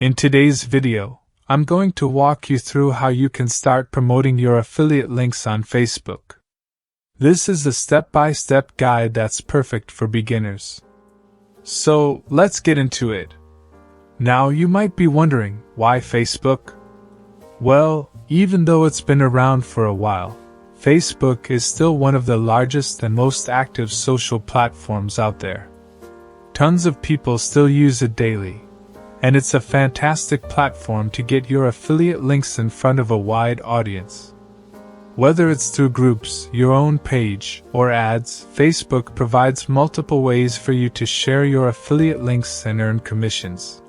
In today's video, I'm going to walk you through how you can start promoting your affiliate links on Facebook. This is a step-by-step guide that's perfect for beginners. So, let's get into it. Now you might be wondering, why Facebook? Well, even though it's been around for a while, Facebook is still one of the largest and most active social platforms out there. Tons of people still use it daily, and it's a fantastic platform to get your affiliate links in front of a wide audience. Whether it's through groups, your own page, or ads, Facebook provides multiple ways for you to share your affiliate links and earn commissions.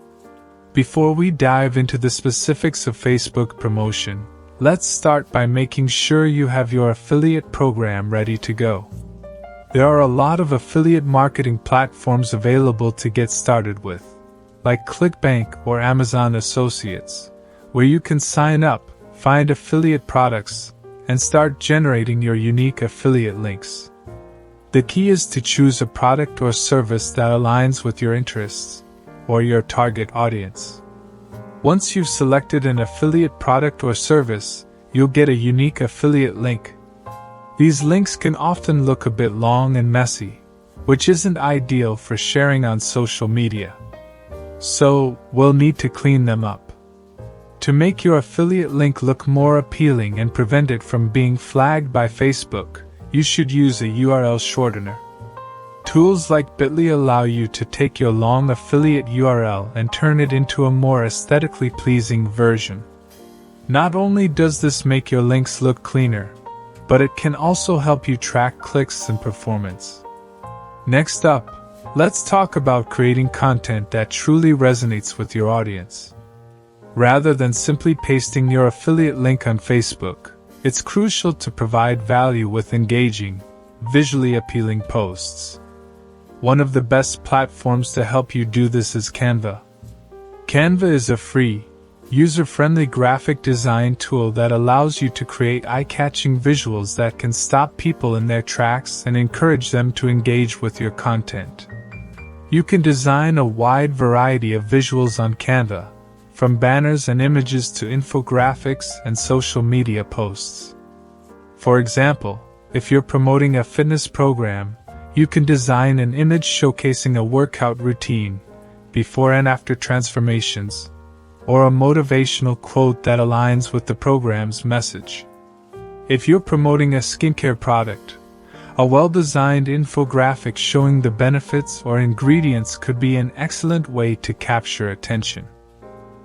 Before we dive into the specifics of Facebook promotion, let's start by making sure you have your affiliate program ready to go. There are a lot of affiliate marketing platforms available to get started with, like ClickBank or Amazon Associates, where you can sign up, find affiliate products, and start generating your unique affiliate links. The key is to choose a product or service that aligns with your interests or your target audience. Once you've selected an affiliate product or service, you'll get a unique affiliate link. These links can often look a bit long and messy, which isn't ideal for sharing on social media. So, we'll need to clean them up. To make your affiliate link look more appealing and prevent it from being flagged by Facebook, you should use a URL shortener. Tools like Bitly allow you to take your long affiliate URL and turn it into a more aesthetically pleasing version. Not only does this make your links look cleaner, but it can also help you track clicks and performance. Next up, let's talk about creating content that truly resonates with your audience. Rather than simply pasting your affiliate link on Facebook, it's crucial to provide value with engaging, visually appealing posts. One of the best platforms to help you do this is Canva. Canva is a free, user-friendly graphic design tool that allows you to create eye-catching visuals that can stop people in their tracks and encourage them to engage with your content. You can design a wide variety of visuals on Canva, from banners and images to infographics and social media posts. For example, if you're promoting a fitness program, you can design an image showcasing a workout routine, before and after transformations, or a motivational quote that aligns with the program's message. If you're promoting a skincare product, a well-designed infographic showing the benefits or ingredients could be an excellent way to capture attention.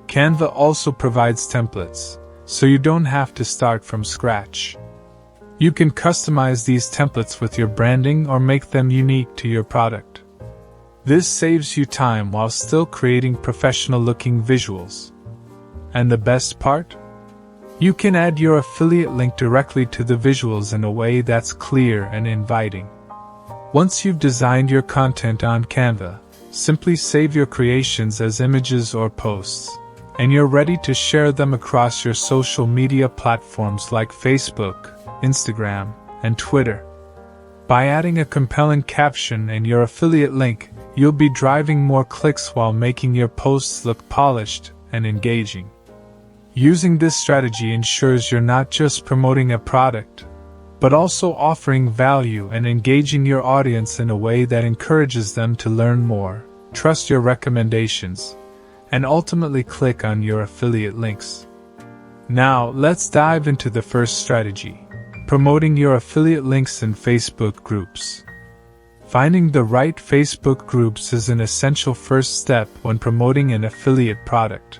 Canva also provides templates, so you don't have to start from scratch. You can customize these templates with your branding or make them unique to your product. This saves you time while still creating professional-looking visuals. And the best part? You can add your affiliate link directly to the visuals in a way that's clear and inviting. Once you've designed your content on Canva, simply save your creations as images or posts, and you're ready to share them across your social media platforms like Facebook, Instagram, and Twitter. By adding a compelling caption and your affiliate link, you'll be driving more clicks while making your posts look polished and engaging. Using this strategy ensures you're not just promoting a product, but also offering value and engaging your audience in a way that encourages them to learn more, trust your recommendations, and ultimately click on your affiliate links. Now, let's dive into the first strategy: promoting your affiliate links in Facebook groups. Finding the right Facebook groups is an essential first step when promoting an affiliate product.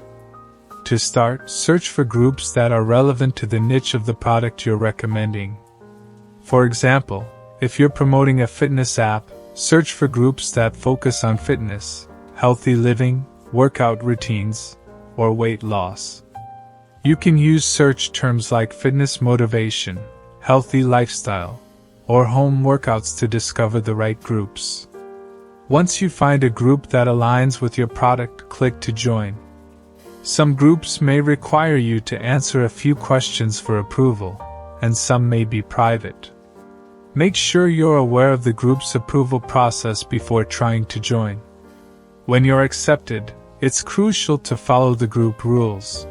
To start, search for groups that are relevant to the niche of the product you're recommending. For example, if you're promoting a fitness app, search for groups that focus on fitness, healthy living, workout routines, or weight loss. You can use search terms like fitness motivation, healthy lifestyle, or home workouts to discover the right groups. Once you find a group that aligns with your product, click to join. Some groups may require you to answer a few questions for approval, and some may be private. Make sure you're aware of the group's approval process before trying to join. When you're accepted, it's crucial to follow the group rules.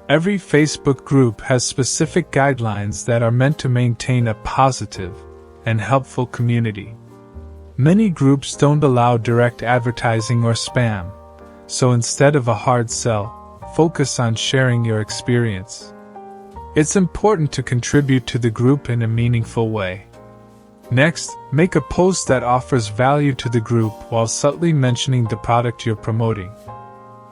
Every Facebook group has specific guidelines that are meant to maintain a positive and helpful community. Many groups don't allow direct advertising or spam, so instead of a hard sell, focus on sharing your experience. It's important to contribute to the group in a meaningful way. Next, make a post that offers value to the group while subtly mentioning the product you're promoting.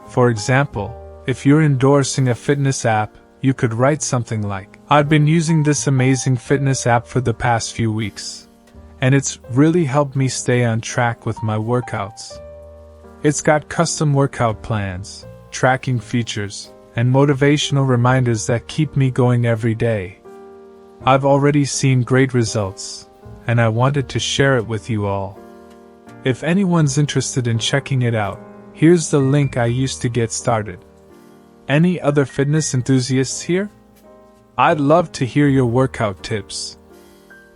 For example, if you're endorsing a fitness app, you could write something like, "I've been using this amazing fitness app for the past few weeks, and it's really helped me stay on track with my workouts. It's got custom workout plans, tracking features, and motivational reminders that keep me going every day. I've already seen great results, and I wanted to share it with you all. If anyone's interested in checking it out, here's the link I used to get started." Any other fitness enthusiasts here? I'd love to hear your workout tips.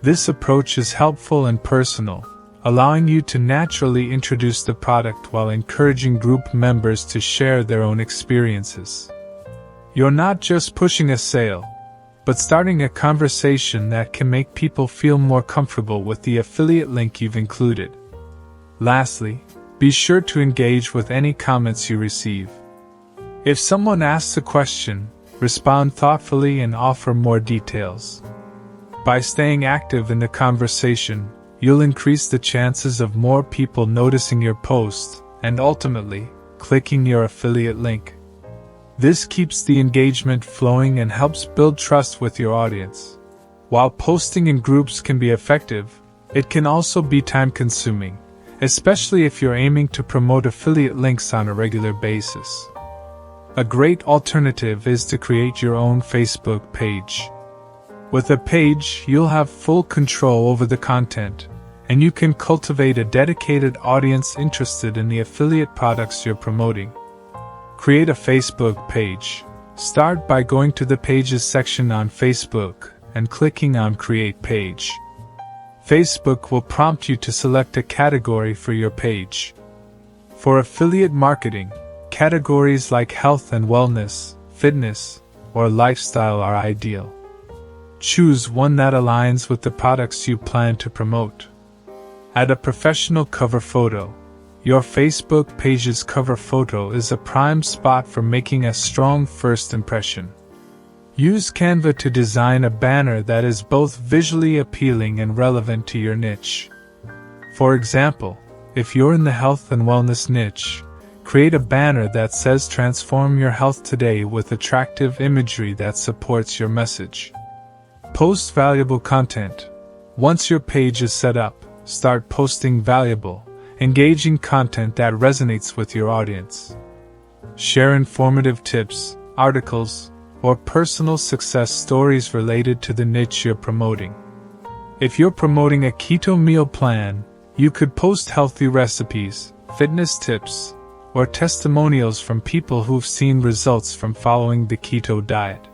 This approach is helpful and personal, allowing you to naturally introduce the product while encouraging group members to share their own experiences. You're not just pushing a sale, but starting a conversation that can make people feel more comfortable with the affiliate link you've included. Lastly, be sure to engage with any comments you receive. If someone asks a question, respond thoughtfully and offer more details. By staying active in the conversation, you'll increase the chances of more people noticing your post and ultimately clicking your affiliate link. This keeps the engagement flowing and helps build trust with your audience. While posting in groups can be effective, it can also be time-consuming, especially if you're aiming to promote affiliate links on a regular basis. A great alternative is to create your own Facebook page. With a page, you'll have full control over the content, and you can cultivate a dedicated audience interested in the affiliate products you're promoting. Create a Facebook page. Start by going to the Pages section on Facebook and clicking on Create Page. Facebook will prompt you to select a category for your page. For affiliate marketing, categories like health and wellness, fitness, or lifestyle are ideal. Choose one that aligns with the products you plan to promote. Add a professional cover photo. Your Facebook page's cover photo is a prime spot for making a strong first impression. Use Canva to design a banner that is both visually appealing and relevant to your niche. For example, if you're in the health and wellness niche, create a banner that says "Transform your health today" with attractive imagery that supports your message. Post valuable content. Once your page is set up, start posting valuable, engaging content that resonates with your audience. Share informative tips, articles, or personal success stories related to the niche you're promoting. If you're promoting a keto meal plan, you could post healthy recipes, fitness tips, or testimonials from people who've seen results from following the keto diet.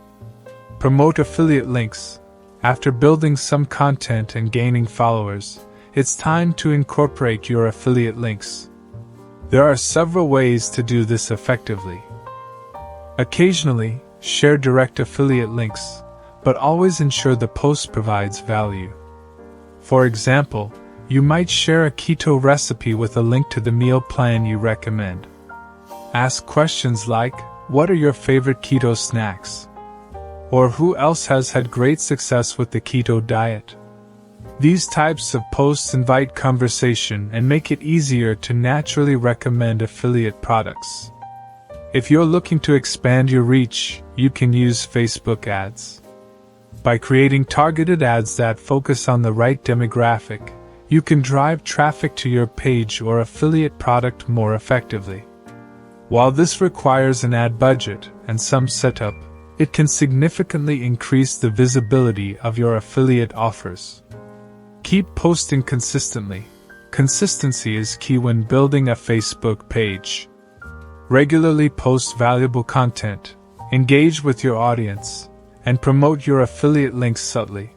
Promote affiliate links. After building some content and gaining followers, it's time to incorporate your affiliate links. There are several ways to do this effectively. Occasionally, share direct affiliate links, but always ensure the post provides value. For example, you might share a keto recipe with a link to the meal plan you recommend. Ask questions like, "What are your favorite keto snacks?" Or "Who else has had great success with the keto diet?" These types of posts invite conversation and make it easier to naturally recommend affiliate products. If you're looking to expand your reach, you can use Facebook ads. By creating targeted ads that focus on the right demographic, you can drive traffic to your page or affiliate product more effectively. While this requires an ad budget and some setup, it can significantly increase the visibility of your affiliate offers. Keep posting consistently. Consistency is key when building a Facebook page. Regularly post valuable content, engage with your audience, and promote your affiliate links subtly.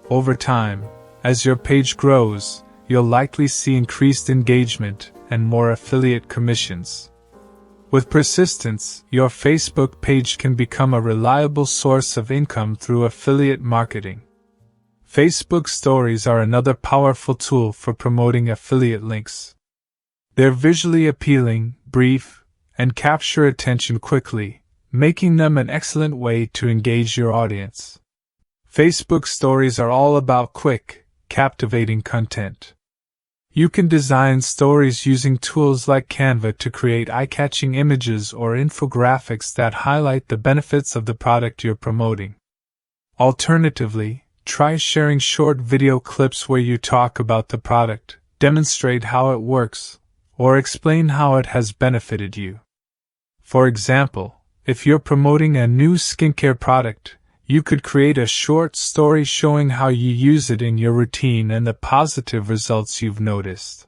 Over time, as your page grows, you'll likely see increased engagement and more affiliate commissions. With persistence, your Facebook page can become a reliable source of income through affiliate marketing. Facebook stories are another powerful tool for promoting affiliate links. They're visually appealing, brief, and capture attention quickly, making them an excellent way to engage your audience. Facebook stories are all about quick, captivating content. You can design stories using tools like Canva to create eye-catching images or infographics that highlight the benefits of the product you're promoting. Alternatively, try sharing short video clips where you talk about the product, demonstrate how it works, or explain how it has benefited you. For example, if you're promoting a new skincare product, you could create a short story showing how you use it in your routine and the positive results you've noticed.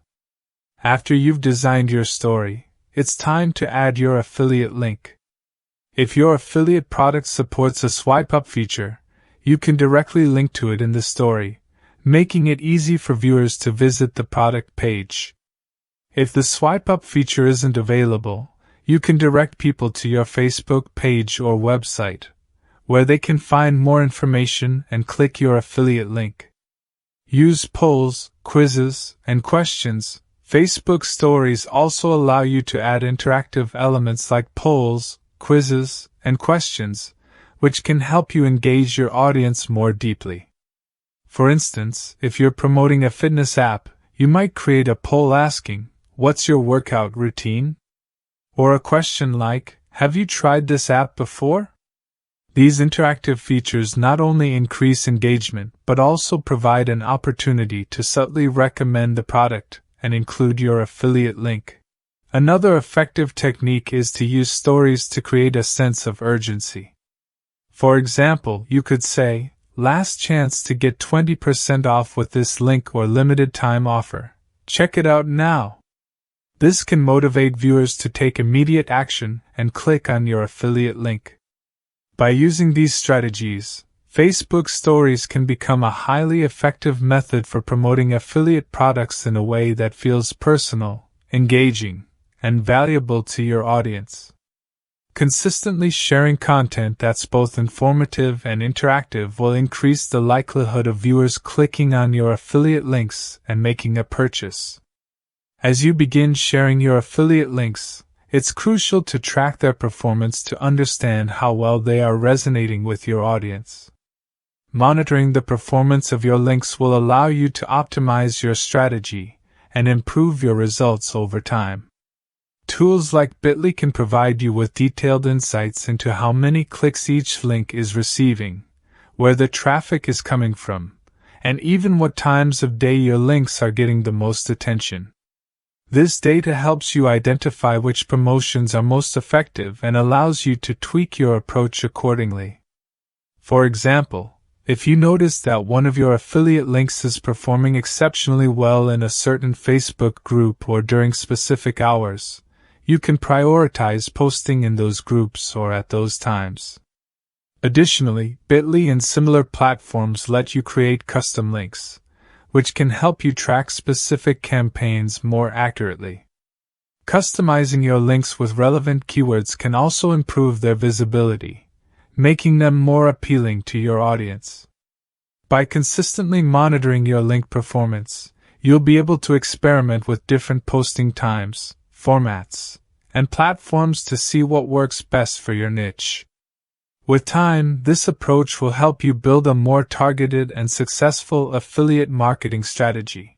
After you've designed your story, it's time to add your affiliate link. If your affiliate product supports a swipe-up feature, you can directly link to it in the story, making it easy for viewers to visit the product page. If the swipe-up feature isn't available, you can direct people to your Facebook page or website, where they can find more information and click your affiliate link. Use polls, quizzes, and questions. Facebook stories also allow you to add interactive elements like polls, quizzes, and questions, which can help you engage your audience more deeply. For instance, if you're promoting a fitness app, you might create a poll asking, "What's your workout routine?" Or a question like, "Have you tried this app before?" These interactive features not only increase engagement but also provide an opportunity to subtly recommend the product and include your affiliate link. Another effective technique is to use stories to create a sense of urgency. For example, you could say, "Last chance to get 20% off with this link or limited time offer. Check it out now." This can motivate viewers to take immediate action and click on your affiliate link. By using these strategies, Facebook stories can become a highly effective method for promoting affiliate products in a way that feels personal, engaging, and valuable to your audience. Consistently sharing content that's both informative and interactive will increase the likelihood of viewers clicking on your affiliate links and making a purchase. As you begin sharing your affiliate links, it's crucial to track their performance to understand how well they are resonating with your audience. Monitoring the performance of your links will allow you to optimize your strategy and improve your results over time. Tools like Bitly can provide you with detailed insights into how many clicks each link is receiving, where the traffic is coming from, and even what times of day your links are getting the most attention. This data helps you identify which promotions are most effective and allows you to tweak your approach accordingly. For example, if you notice that one of your affiliate links is performing exceptionally well in a certain Facebook group or during specific hours, you can prioritize posting in those groups or at those times. Additionally, Bitly and similar platforms let you create custom links, which can help you track specific campaigns more accurately. Customizing your links with relevant keywords can also improve their visibility, making them more appealing to your audience. By consistently monitoring your link performance, you'll be able to experiment with different posting times, formats, and platforms to see what works best for your niche. With time, this approach will help you build a more targeted and successful affiliate marketing strategy.